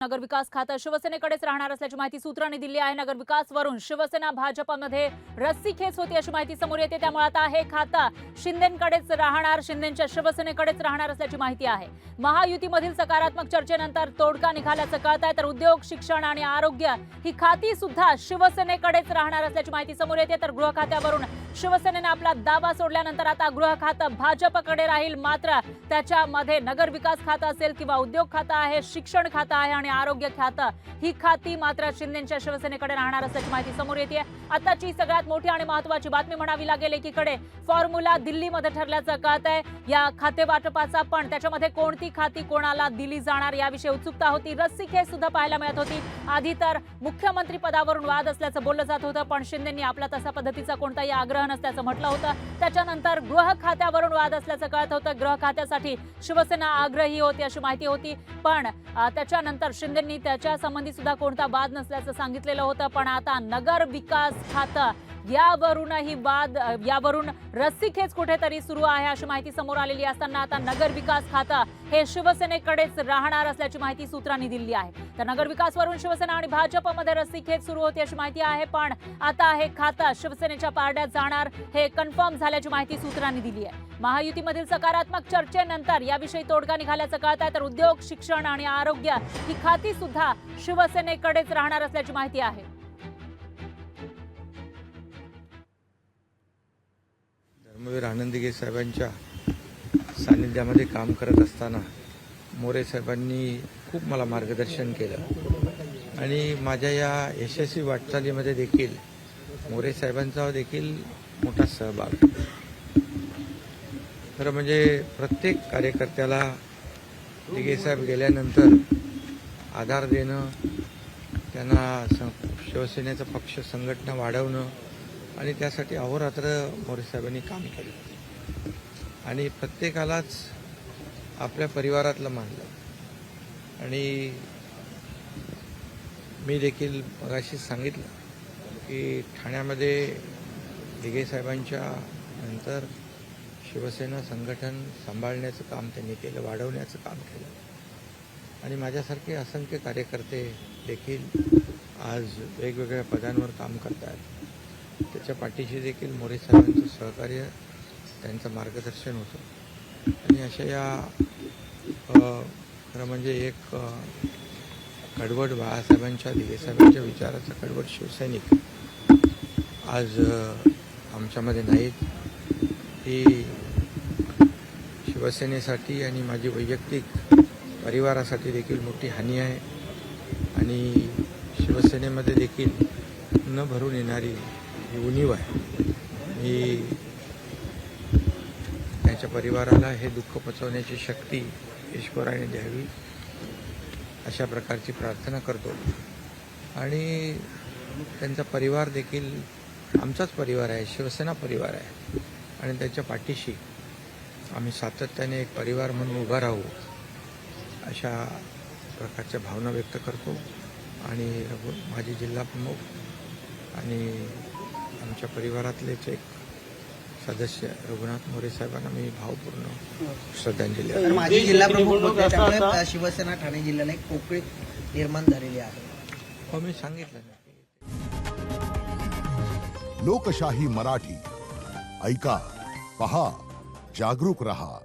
नगर विकास खातं शिवसेनेकडेच राहणार असल्याची माहिती सूत्रांनी दिली आहे। नगर विकासवरून शिवसेना भाजपमध्ये रस्सीखेच होती अशी माहिती समोर येते। त्यामुळे आता हे खातं शिंदेंकडेच राहणार, शिंदेंच्या शिवसेनेकडेच राहणार असल्याची माहिती आहे। महायुतीमधील सकारात्मक चर्चेनंतर तोडगा निघाल्याचं कळत आहे। तर उद्योग, शिक्षण आणि आरोग्य ही खाती सुद्धा शिवसेनेकडेच राहणार असल्याची माहिती समोर येते। तर गृह खात्यावरून शिवसेनेने आपला दावा सोडल्यानंतर आता गृह खातं भाजपकडे राहील। मात्र त्याच्यामध्ये नगर विकास खातं असेल किंवा उद्योग खातं आहे, शिक्षण खातं आहे आणि आरोग्य खातं ही खाती मात्र शिंदेंच्या शिवसेनेकडे राहणार असल्याची माहिती समोर येते। आताची सगळ्यात मोठी आणि महत्त्वाची बातमी म्हणावी लागेल, एकीकडे फॉर्म्युला दिल्लीमध्ये ठरल्याचं कळत आहे। या खाते वाटपाचा पण त्याच्यामध्ये कोणती खाती कोणाला दिली जाणार याविषयी उत्सुकता होती, रस्सीखेच सुद्धा पाहायला मिळत होती। आधी तर मुख्यमंत्री पदावरून वाद असल्याचं बोललं जात होतं, पण शिंदेंनी आपला तसा पद्धतीचा कोणताही आग्रह नसल्याचं म्हटलं होतं। त्याच्यानंतर गृह खात्यावरून वाद असल्याचं कळत होतं। गृह खात्यासाठी शिवसेना आग्रही होती अशी माहिती होती, पण त्याच्यानंतर शिंदेंनी त्याच्या संबंधी सुद्धा कोणता वाद नसल्याचं सांगितलेलं होतं। पण आता नगर विकास खातं यावरूनही वाद, यावरून रस्सीखेच कुठेतरी सुरू आहे अशी माहिती समोर आलेली असताना आता नगर विकास खातं हे शिवसेनेकडेच राहणार असल्याची माहिती सूत्रांनी दिली आहे। तर नगर विकासवरून शिवसेना आणि भाजपमध्ये रस्सीखेच सुरू होती अशी माहिती आहे, पण आता हे खातं शिवसेनेच्या पारड्यात जाणार हे कन्फर्म झाल्याची माहिती सूत्रांनी दिली आहे। महायुतीमधील सकारात्मक चर्चेनंतर याविषयी तोडगा निघाल्याचं कळत आहे। तर उद्योग, शिक्षण आणि आरोग्य ही खाती सुद्धा शिवसेनेकडेच राहणार असल्याची माहिती आहे। धर्मवीर आनंदगे साहेबांच्या सानिध्यामध्ये काम करत असताना मोरे साहेबांनी खूप मला मार्गदर्शन केलं आणि माझ्या या यशस्वी वाटचालीमध्ये देखील मोरे साहेबांचा देखील मोठा सहभाग। खरं म्हणजे प्रत्येक कार्यकर्त्याला दिघे साहेब गेल्यानंतर आधार देणं, त्यांना शिवसेनेचा पक्ष संघटना वाढवणं आणि त्यासाठी अहोरात्र मोरे साहेबांनी काम केलं आणि प्रत्येकालाच आपल्या परिवारातलं मानलं। आणि मी देखील मगाशी सांगितलं की ठाण्यामध्ये दिघे साहेबांच्या नंतर शिवसेना संघटन सांभाळण्याचं काम त्यांनी केलं, वाढवण्याचं काम केलं आणि माझ्यासारखे असंख्य कार्यकर्ते देखील आज वेगवेगळ्या पदांवर काम करत आहेत। त्याच्या पाठीशी देखील मोरे साहेबांचं सहकार्य, त्यांचं मार्गदर्शन होतं आणि अशा या खरं म्हणजे एक कडवट बाळासाहेबांच्या, दिघे साहेबांच्या विचाराचा कडवट शिवसैनिक आज आमच्यामध्ये नाहीत। ही शिवसेनेसाठी आणि माझी वैयक्तिक परिवारासाठी देखील मोठी हानी आहे आणि शिवसेनेमध्ये देखील न भरून येणारी ही उणीव आहे। मी त्यांच्या परिवाराला हे दुःख पचवण्याची शक्ती ईश्वराने द्यावी अशा प्रकारची प्रार्थना करतो आणि त्यांचा परिवार देखील आमचाच परिवार आहे, शिवसेना परिवार आहे आणि त्याच्या पाठीशी आम्ही सातत्याने एक परिवार म्हणून उभा राहू अशा प्रकारच्या भावना व्यक्त करतो आणि माजी जिल्हा प्रमुख आणि आमच्या परिवारातलेच एक सदस्य रघुनाथ मोरे साहेबांना मी भावपूर्ण श्रद्धांजली देतो। माजी जिल्हा प्रमुख होते, त्यामुळे शिवसेना ठाणे जिल्ह्याला एक पोकळी निर्माण झालेली आहे। हो, मी सांगितलं ना। लोकशाही मराठी ऐका, पहा, जागरूक रहा।